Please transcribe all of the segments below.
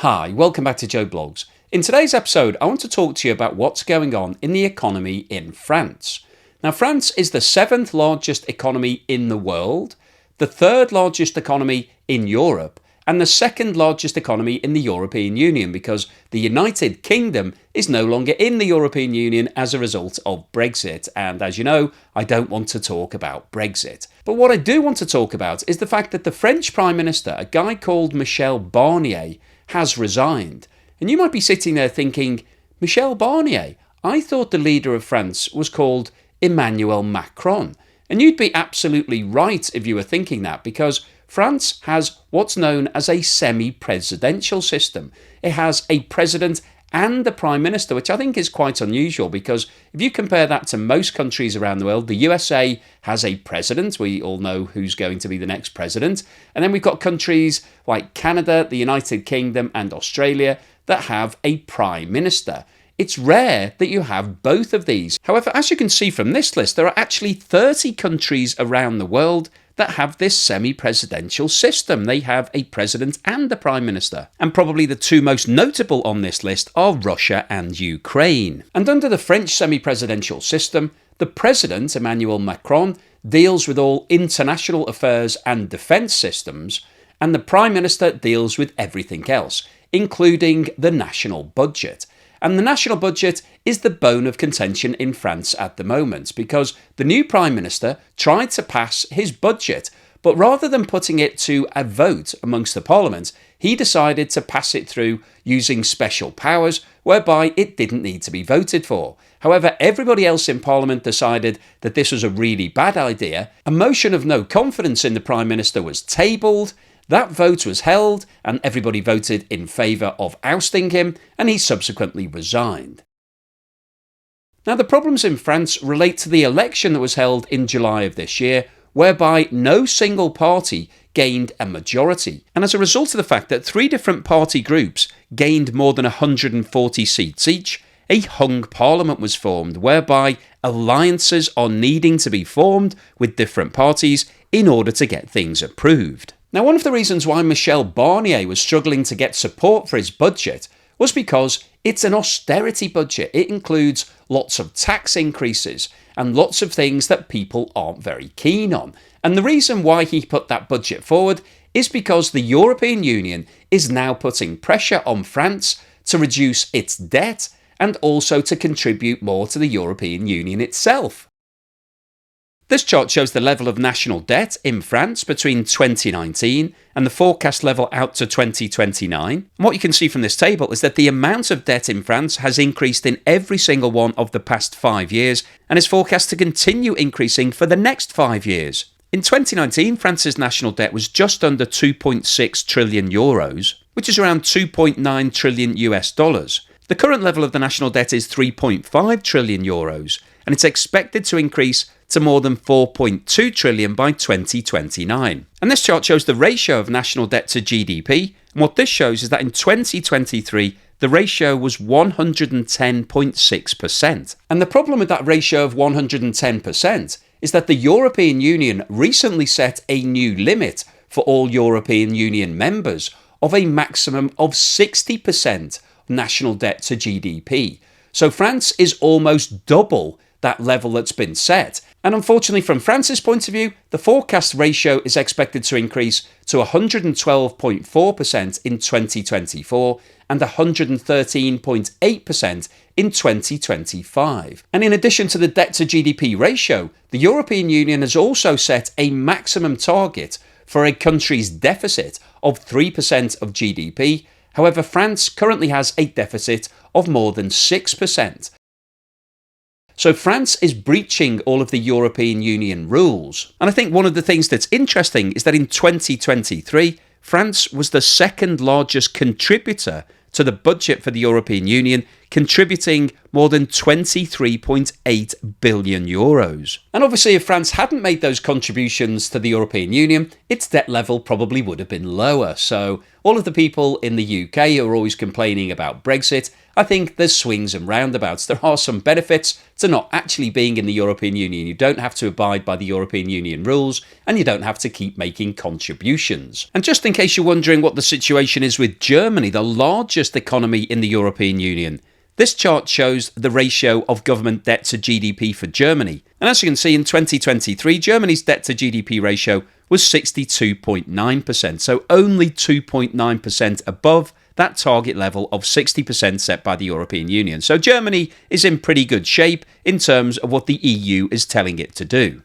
Hi, welcome back to Joe Blogs. In today's episode, I want to talk to you about what's going on in the economy in France. Now, France is the 7th largest economy in the world, the 3rd largest economy in Europe, and the 2nd largest economy in the European Union because the United Kingdom is no longer in the European Union as a result of Brexit. And as you know, I don't want to talk about Brexit. But what I do want to talk about is the fact that the French Prime Minister, a guy called Michel Barnier, has resigned. And you might be sitting there thinking, Michel Barnier? I thought the leader of France was called Emmanuel Macron. And you'd be absolutely right if you were thinking that, because France has what's known as a semi-presidential system. It has a president and a prime minister, which I think is quite unusual because if you compare that to most countries around the world, the USA has a president. We all know who's going to be the next president. And then we've got countries like Canada, the United Kingdom and Australia that have a prime minister. It's rare that you have both of these. However, as you can see from this list, there are actually 30 countries around the world that have this semi-presidential system. They have a president and a prime minister. And probably the two most notable on this list are Russia and Ukraine. And under the French semi-presidential system, the president, Emmanuel Macron, deals with all international affairs and defence systems, and the prime minister deals with everything else, including the national budget. And the national budget is the bone of contention in France at the moment because the new Prime Minister tried to pass his budget, but rather than putting it to a vote amongst the Parliament, he decided to pass it through using special powers whereby it didn't need to be voted for. However, everybody else in Parliament decided that this was a really bad idea. A motion of no confidence in the Prime Minister was tabled. That vote was held and everybody voted in favour of ousting him, and he subsequently resigned. Now, the problems in France relate to the election that was held in July of this year, whereby no single party gained a majority. And as a result of the fact that 3 different party groups gained more than 140 seats each, a hung parliament was formed, whereby alliances are needing to be formed with different parties in order to get things approved. Now, one of the reasons why Michel Barnier was struggling to get support for his budget was because it's an austerity budget. It includes lots of tax increases and lots of things that people aren't very keen on. And the reason why he put that budget forward is because the European Union is now putting pressure on France to reduce its debt and also to contribute more to the European Union itself. This chart shows the level of national debt in France between 2019 and the forecast level out to 2029. And what you can see from this table is that the amount of debt in France has increased in every single one of the past 5 years and is forecast to continue increasing for the next 5 years. In 2019, France's national debt was just under 2.6 trillion euros, which is around 2.9 trillion US dollars. The current level of the national debt is 3.5 trillion euros, and it's expected to increase to more than 4.2 trillion by 2029. And this chart shows the ratio of national debt to GDP. And what this shows is that in 2023, the ratio was 110.6%. And the problem with that ratio of 110% is that the European Union recently set a new limit for all European Union members of a maximum of 60% national debt to GDP. So France is almost double that level that's been set. And unfortunately, from France's point of view, the forecast ratio is expected to increase to 112.4% in 2024 and 113.8% in 2025. And in addition to the debt to GDP ratio, the European Union has also set a maximum target for a country's deficit of 3% of GDP. However, France currently has a deficit of more than 6%. So France is breaching all of the European Union rules. And I think one of the things that's interesting is that in 2023, France was the 2nd largest contributor to the budget for the European Union, contributing more than 23.8 billion euros. And obviously, if France hadn't made those contributions to the European Union, its debt level probably would have been lower. So all of the people in the UK who are always complaining about Brexit, I think there's swings and roundabouts. There are some benefits to not actually being in the European Union. You don't have to abide by the European Union rules, and you don't have to keep making contributions. And just in case you're wondering what the situation is with Germany, the largest economy in the European Union, this chart shows the ratio of government debt to GDP for Germany. And as you can see, in 2023, Germany's debt to GDP ratio was 62.9%, so only 2.9% above that target level of 60% set by the European Union. So Germany is in pretty good shape in terms of what the EU is telling it to do.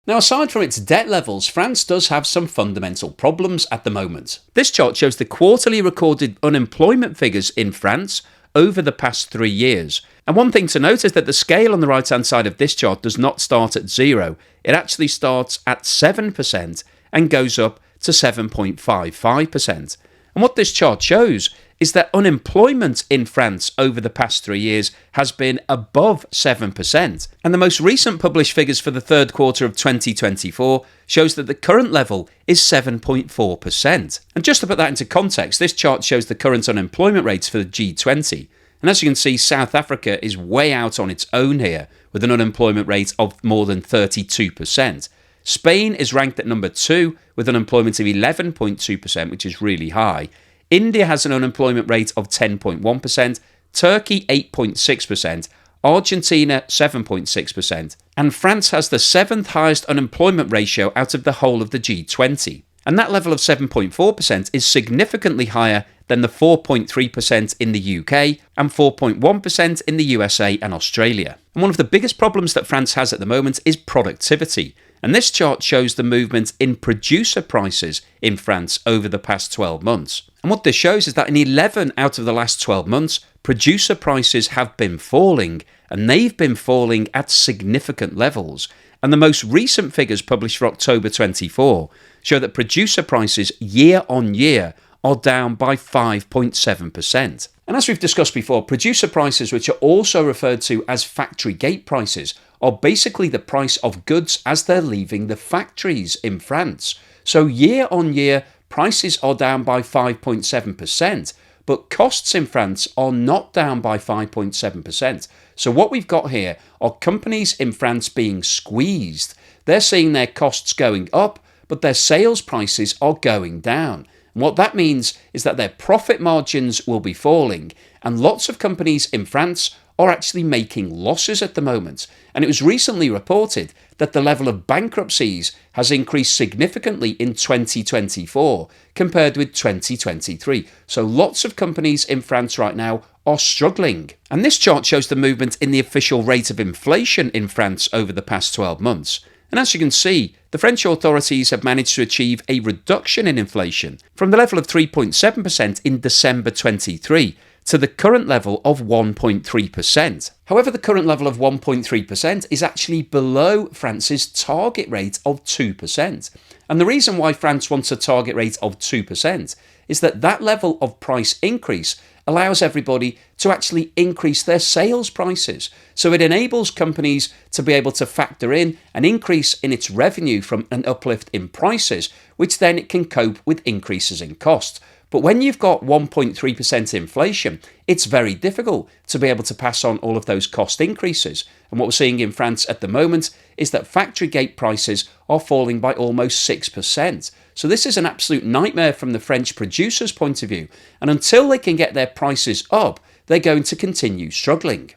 Now, aside from its debt levels, France does have some fundamental problems at the moment. This chart shows the quarterly recorded unemployment figures in France over the past 3 years. And one thing to note is that the scale on the right-hand side of this chart does not start at 0. It actually starts at 7% and goes up to 7.55%. And what this chart shows is that unemployment in France over the past 3 years has been above 7%. And the most recent published figures for the third quarter of 2024 shows that the current level is 7.4%. And just to put that into context, this chart shows the current unemployment rates for the G20. And as you can see, South Africa is way out on its own here, with an unemployment rate of more than 32%. Spain is ranked at number 2 with unemployment of 11.2%, which is really high. India has an unemployment rate of 10.1%, Turkey 8.6%, Argentina 7.6%, and France has the 7th highest unemployment ratio out of the whole of the G20. And that level of 7.4% is significantly higher than the 4.3% in the UK and 4.1% in the USA and Australia. And one of the biggest problems that France has at the moment is productivity. And this chart shows the movement in producer prices in France over the past 12 months. And what this shows is that in 11 out of the last 12 months, producer prices have been falling, and they've been falling at significant levels. And the most recent figures published for October 24 show that producer prices year on year are down by 5.7%. And as we've discussed before, producer prices, which are also referred to as factory gate prices, are basically the price of goods as they're leaving the factories in France. So year on year, prices are down by 5.7%, but costs in France are not down by 5.7%. So what we've got here are companies in France being squeezed. They're seeing their costs going up, but their sales prices are going down. And what that means is that their profit margins will be falling, and lots of companies in France are actually making losses at the moment. And it was recently reported that the level of bankruptcies has increased significantly in 2024 compared with 2023. So lots of companies in France right now are struggling. And this chart shows the movement in the official rate of inflation in France over the past 12 months. And as you can see, the French authorities have managed to achieve a reduction in inflation from the level of 3.7% in December 23 to the current level of 1.3%. However, the current level of 1.3% is actually below France's target rate of 2%. And the reason why France wants a target rate of 2% is that that level of price increase allows everybody to actually increase their sales prices. So it enables companies to be able to factor in an increase in its revenue from an uplift in prices, which then it can cope with increases in cost. But when you've got 1.3% inflation, it's very difficult to be able to pass on all of those cost increases. And what we're seeing in France at the moment is that factory gate prices are falling by almost 6%. So this is an absolute nightmare from the French producers' point of view. And until they can get their prices up, they're going to continue struggling.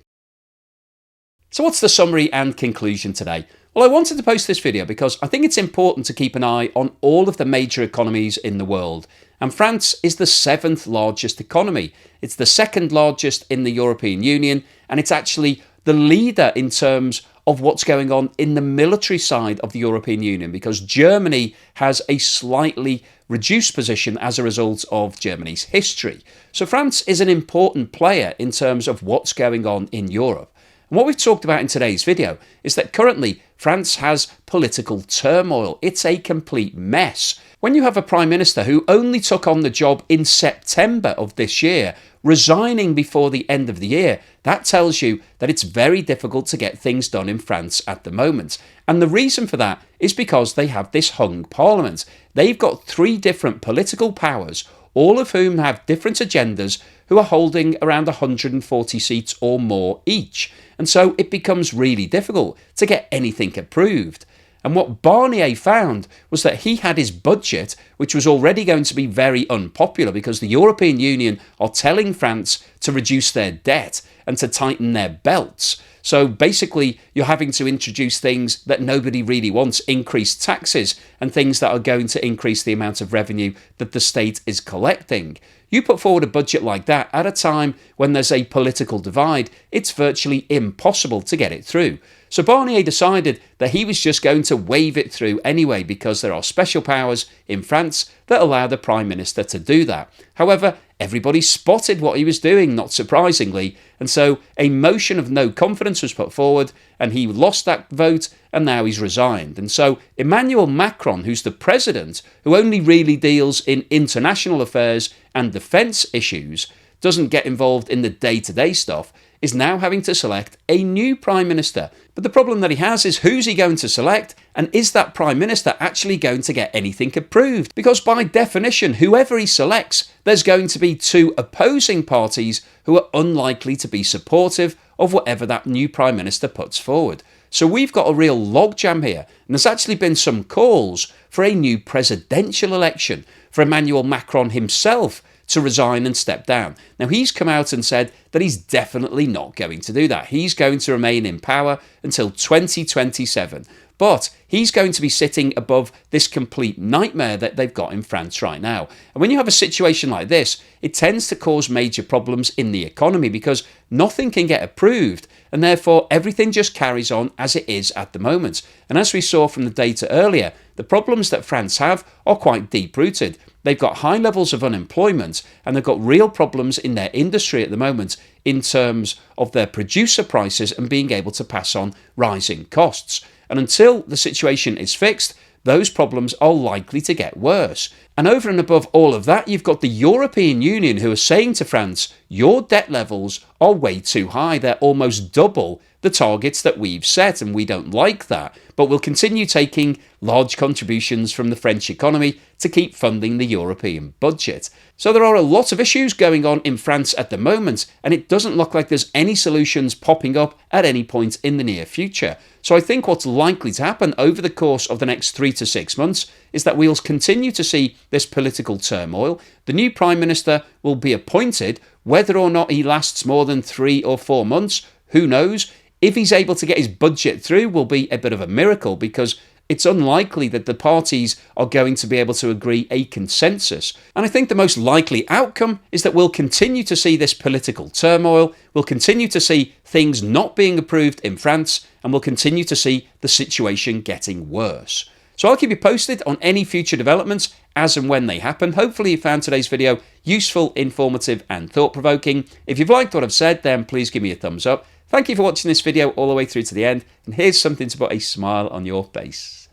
So what's the summary and conclusion today? Well, I wanted to post this video because I think it's important to keep an eye on all of the major economies in the world. And France is the 7th largest economy. It's the 2nd largest in the European Union, and it's actually the leader in terms of what's going on in the military side of the European Union, because Germany has a slightly reduced position as a result of Germany's history. So France is an important player in terms of what's going on in Europe. And what we've talked about in today's video is that currently France has political turmoil. It's a complete mess. when you have a Prime Minister who only took on the job in September of this year, resigning before the end of the year, that tells you that it's very difficult to get things done in France at the moment. And the reason for that is because they have this hung parliament. They've got 3 different political powers, all of whom have different agendas, who are holding around 140 seats or more each. And so it becomes really difficult to get anything approved. And what Barnier found was that he had his budget, which was already going to be very unpopular because the European Union are telling France to reduce their debt and to tighten their belts. So basically, you're having to introduce things that nobody really wants, increased taxes and things that are going to increase the amount of revenue that the state is collecting. You put forward a budget like that at a time when there's a political divide, it's virtually impossible to get it through. So Barnier decided that he was just going to wave it through anyway because there are special powers in France that allow the Prime Minister to do that. However, everybody spotted what he was doing, not surprisingly, and so a motion of no confidence was put forward and he lost that vote and now he's resigned. And so Emmanuel Macron, who's the president, who only really deals in international affairs and defence issues, doesn't get involved in the day-to-day stuff, is now having to select a new Prime Minister. But the problem that he has is who's he going to select, and is that Prime Minister actually going to get anything approved? Because by definition, whoever he selects, there's going to be 2 opposing parties who are unlikely to be supportive of whatever that new Prime Minister puts forward. So we've got a real logjam here, and there's actually been some calls for a new presidential election for Emmanuel Macron himself to resign and step down. Now, he's come out and said that he's definitely not going to do that. He's going to remain in power until 2027. But he's going to be sitting above this complete nightmare that they've got in France right now. And when you have a situation like this, it tends to cause major problems in the economy because nothing can get approved, and therefore everything just carries on as it is at the moment. And as we saw from the data earlier, the problems that France have are quite deep-rooted. They've got high levels of unemployment and they've got real problems in their industry at the moment in terms of their producer prices and being able to pass on rising costs. And until the situation is fixed, those problems are likely to get worse. And over and above all of that, you've got the European Union who are saying to France, your debt levels are way too high. They're almost double the targets that we've set, and we don't like that. But we'll continue taking large contributions from the French economy to keep funding the European budget. So there are a lot of issues going on in France at the moment, and it doesn't look like there's any solutions popping up at any point in the near future. So I think what's likely to happen over the course of the next 3 to 6 months is that we'll continue to see this political turmoil. The new Prime Minister will be appointed. Whether or not he lasts more than 3 or 4 months, who knows? If he's able to get his budget through, will be a bit of a miracle because it's unlikely that the parties are going to be able to agree a consensus. And I think the most likely outcome is that we'll continue to see this political turmoil, we'll continue to see things not being approved in France, and we'll continue to see the situation getting worse. So I'll keep you posted on any future developments as and when they happen. Hopefully you found today's video useful, informative and thought-provoking. If you've liked what I've said, then please give me a thumbs up. Thank you for watching this video all the way through to the end, and here's something to put a smile on your face.